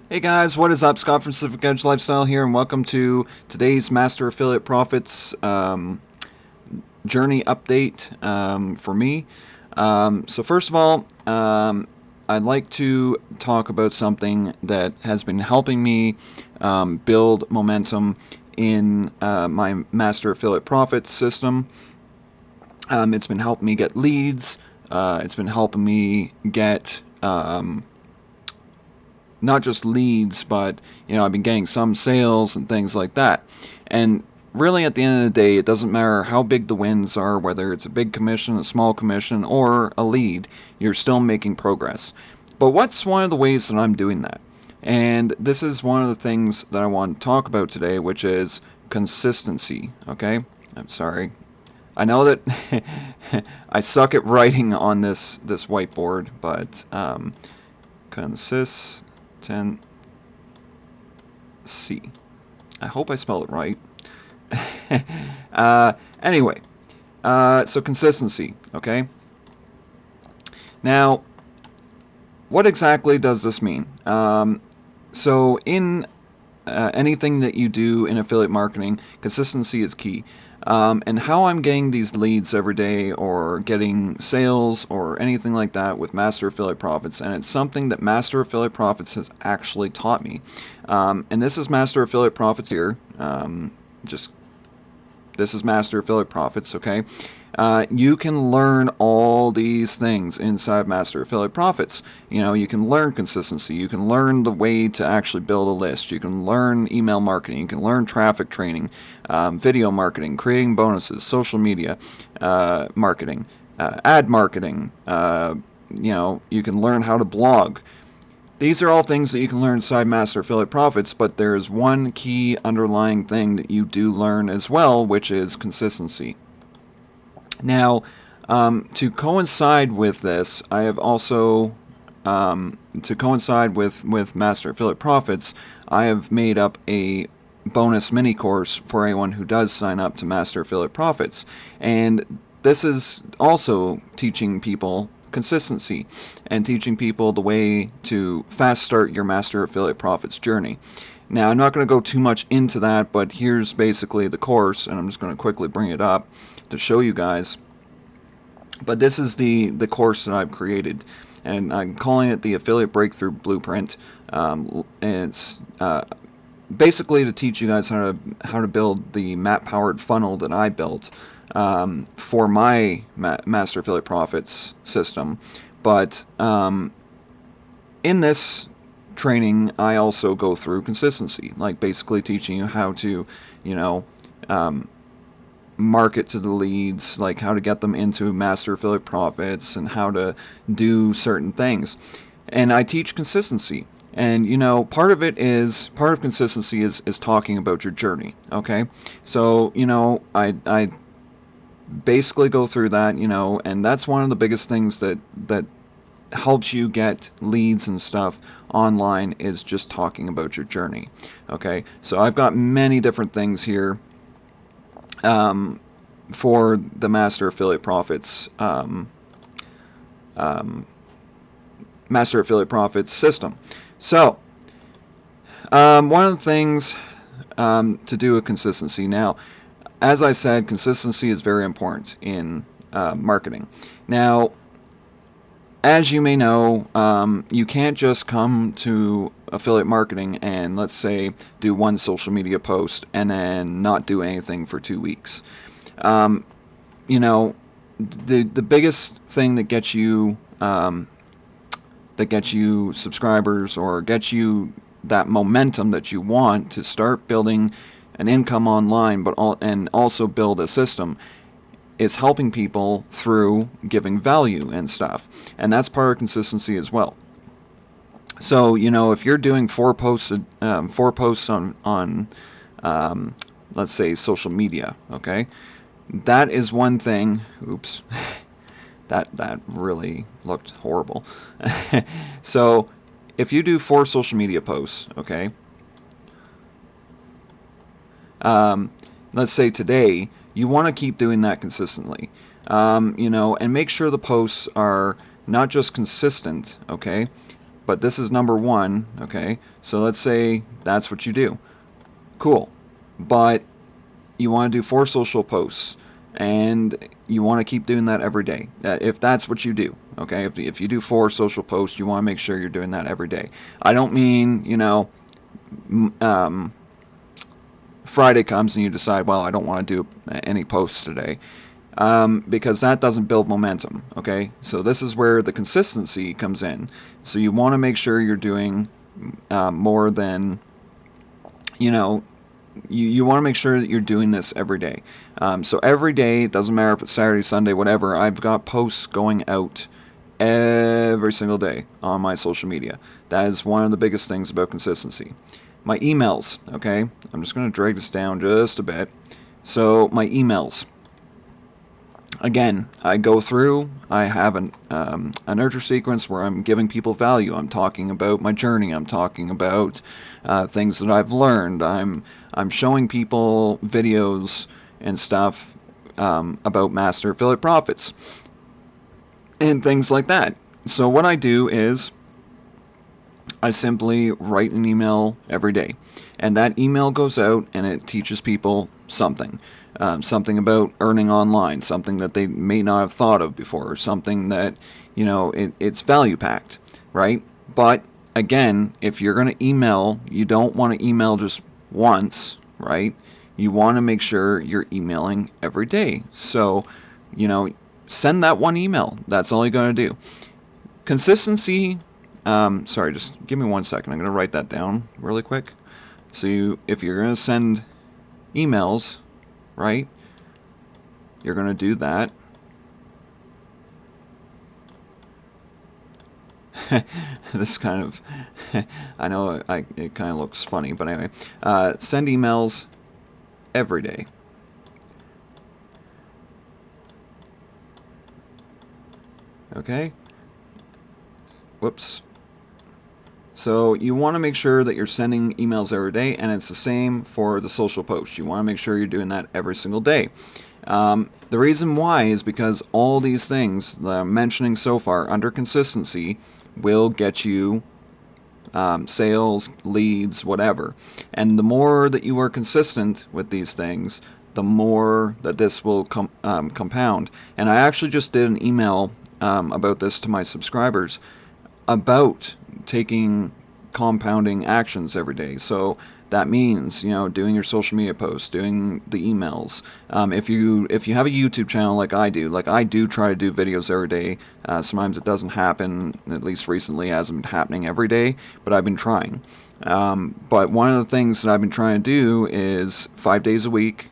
Hey guys, what is up? Scott from Pacific Edge Lifestyle here, and welcome to today's Master Affiliate Profits journey update for me. So first of all, I'd like to talk about something that has been helping me build momentum in my Master Affiliate Profits system. It's been helping me get leads. It's been helping me get not just leads, but I've been getting some sales and things like that. And really, at the end of the day, it doesn't matter how big the wins are, whether it's a big commission, a small commission, or a lead, you're still making progress. But what's one of the ways that I'm doing that? And this is one of the things that I want to talk about today, which is consistency. Okay? I'm sorry. I know that I suck at writing on this whiteboard, but consistency. I hope I spelled it right. Anyway, so consistency, okay? Now, what exactly does this mean? So in anything that you do in affiliate marketing, consistency is key. And how I'm getting these leads every day or getting sales or anything like that with Master Affiliate Profits, and it's something that Master Affiliate Profits has actually taught me. And this is Master Affiliate Profits here. This is Master Affiliate Profits, okay? You can learn all these things inside Master Affiliate Profits. You can learn consistency. You can learn the way to actually build a list. You can learn email marketing. You can learn traffic training, video marketing, creating bonuses, social media marketing, ad marketing. You can learn how to blog. These are all things that you can learn inside Master Affiliate Profits, but there is one key underlying thing that you do learn as well, which is consistency. Now, to coincide with this, I have also, to coincide with Master Affiliate Profits, I have made up a bonus mini course for anyone who does sign up to Master Affiliate Profits. And this is also teaching people consistency and teaching people the way to fast start your Master Affiliate Profits journey. Now, I'm not going to go too much into that, but here's basically the course, and I'm just going to quickly bring it up to show you guys. But this is the course that I've created, and I'm calling it the Affiliate Breakthrough Blueprint. And it's basically to teach you guys how to build the map-powered funnel that I built for my Master Affiliate Profits system. But in this training, I also go through consistency, like basically teaching you how to, market to the leads, like how to get them into Master Affiliate Profits and how to do certain things. And I teach consistency. And part of consistency is talking about your journey. Okay, so I basically go through that, and that's one of the biggest things that helps you get leads and stuff online, is just talking about your journey. Okay, so I've got many different things here for the Master Affiliate Profits Master Affiliate Profits system. So one of the things to do with consistency. Now, as I said, consistency is very important in marketing. Now, as you may know, you can't just come to affiliate marketing and, let's say, do one social media post and then not do anything for 2 weeks. The biggest thing that gets you subscribers or gets you that momentum that you want to start building an income online, and also build a system, is helping people through giving value and stuff. And that's part of consistency as well. So, if you're doing four posts on let's say, social media, okay, that is one thing. Oops, that really looked horrible. So, if you do 4 social media posts, okay, let's say today, you want to keep doing that consistently, and make sure the posts are not just consistent, okay, but this is number one, okay? So let's say that's what you do. Cool. But you want to do 4 social posts, and you want to keep doing that every day. If that's what you do, okay? If you do 4 social posts, you want to make sure you're doing that every day. I don't mean, Friday comes and you decide, well, I don't want to do any posts today. Because that doesn't build momentum, okay? So this is where the consistency comes in. So you want to make sure you're doing more than, you want to make sure that you're doing this every day. So every day, it doesn't matter if it's Saturday, Sunday, whatever, I've got posts going out every single day on my social media. That is one of the biggest things about consistency. My emails, okay? I'm just going to drag this down just a bit. So my emails. Again, I go through, I have a nurture sequence where I'm giving people value. I'm talking about my journey. I'm talking about things that I've learned. I'm showing people videos and stuff about Master Affiliate Profits and things like that. So what I do is I simply write an email every day, and that email goes out and it teaches people something. Something about earning online, something that they may not have thought of before, or something that, it's value packed, right? But again, if you're going to email, you don't want to email just once, right? You want to make sure you're emailing every day. So, send that one email. That's all you're going to do. Consistency, sorry, just give me 1 second. I'm going to write that down really quick. So if you're going to send emails, right, you're going to do that. This kind of, I know it kind of looks funny, but anyway, send emails every day. Okay? Whoops. So you want to make sure that you're sending emails every day, and it's the same for the social posts. You want to make sure you're doing that every single day. The reason why is because all these things that I'm mentioning so far under consistency will get you sales, leads, whatever. And the more that you are consistent with these things, the more that this will compound. And I actually just did an email about this to my subscribers about taking compounding actions every day. So that means, doing your social media posts, doing the emails. If you have a YouTube channel like I do try to do videos every day. Sometimes it doesn't happen, at least recently it hasn't been happening every day, but I've been trying. But one of the things that I've been trying to do is 5 days a week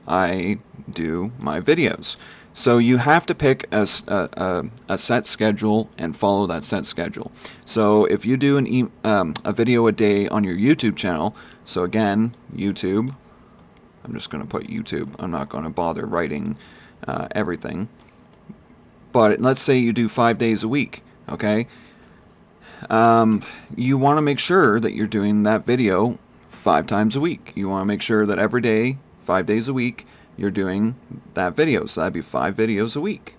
I do my videos. So you have to pick a set schedule and follow that set schedule. So if you do a video a day on your YouTube channel, so again, YouTube, I'm just going to put YouTube. I'm not going to bother writing everything. But let's say you do 5 days a week, okay? You want to make sure that you're doing that video 5 times a week. You want to make sure that every day, 5 days a week, you're doing that video. So that'd be 5 videos a week,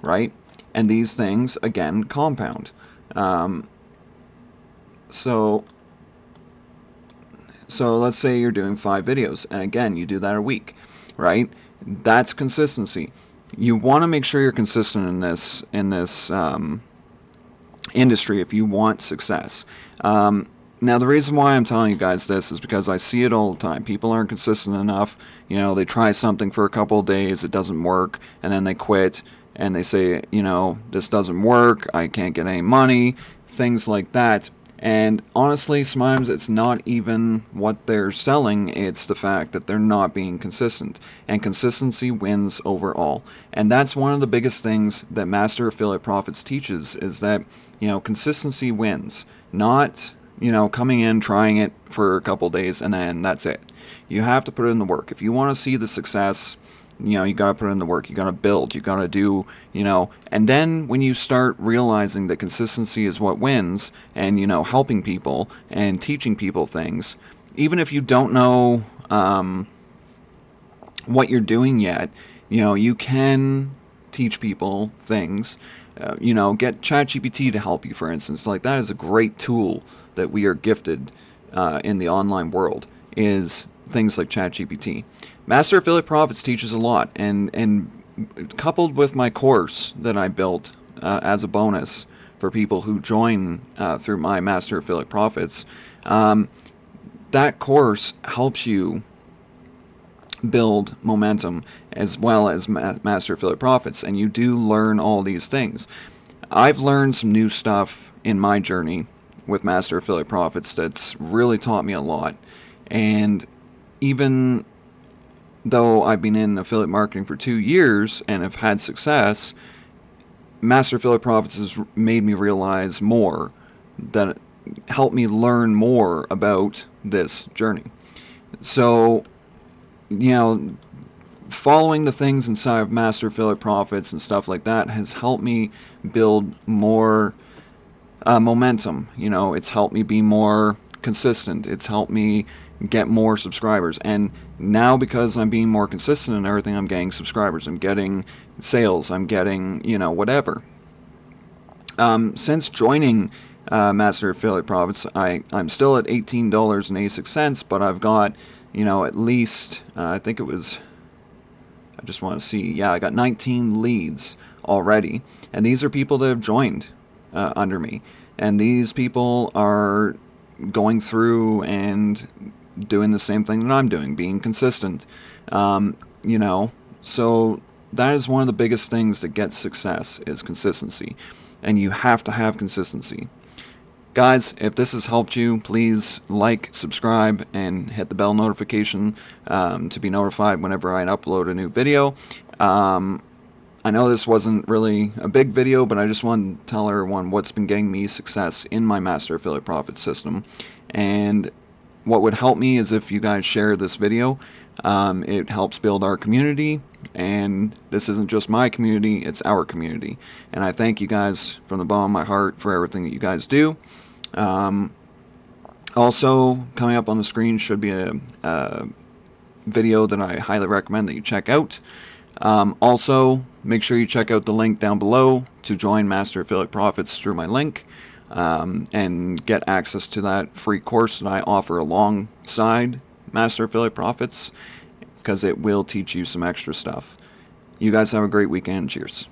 right? And these things, again, compound. So let's say you're doing 5 videos, and again, you do that a week, right? That's consistency. You want to make sure you're consistent in this industry if you want success. Now, the reason why I'm telling you guys this is because I see it all the time. People aren't consistent enough. They try something for a couple of days, it doesn't work, and then they quit, and they say, this doesn't work, I can't get any money, things like that. And honestly, sometimes it's not even what they're selling, it's the fact that they're not being consistent. And consistency wins overall. And that's one of the biggest things that Master Affiliate Profits teaches, is that, consistency wins. Not, coming in, trying it for a couple days, and then that's it. You have to put in the work. If you want to see the success, you got to put in the work. You got to build. You got to do, and then when you start realizing that consistency is what wins, and, helping people and teaching people things, even if you don't know what you're doing yet, you can teach people things Get ChatGPT to help you, for instance. Like, that is a great tool that we are gifted in the online world, is things like ChatGPT. Master Affiliate Profits teaches a lot, and coupled with my course that I built as a bonus for people who join through my Master Affiliate Profits, that course helps you build momentum as well as Master Affiliate Profits, and you do learn all these things. I've learned some new stuff in my journey with Master Affiliate Profits that's really taught me a lot, and even though I've been in affiliate marketing for 2 years and have had success, Master Affiliate Profits has made me realize more, that helped me learn more about this journey. So, following the things inside of Master Affiliate Profits and stuff like that has helped me build more momentum. It's helped me be more consistent. It's helped me get more subscribers. And now, because I'm being more consistent and everything, I'm getting subscribers. I'm getting sales. I'm getting, whatever. Since joining Master Affiliate Profits, I'm still at $18.86, but I've got, at least, I think it was, I just want to see, yeah, I got 19 leads already. And these are people that have joined under me. And these people are going through and doing the same thing that I'm doing, being consistent. So that is one of the biggest things that gets success, is consistency. And you have to have consistency. Guys, if this has helped you, please like, subscribe, and hit the bell notification to be notified whenever I upload a new video. I know this wasn't really a big video, but I just wanted to tell everyone what's been getting me success in my Master Affiliate Profit system. And what would help me is if you guys share this video. It helps build our community, and this isn't just my community, it's our community. And I thank you guys from the bottom of my heart for everything that you guys do. Also, coming up on the screen should be a video that I highly recommend that you check out. Also, make sure you check out the link down below to join Master Affiliate Profits through my link, and get access to that free course that I offer alongside Master Affiliate Profits, because it will teach you some extra stuff. You guys have a great weekend. Cheers.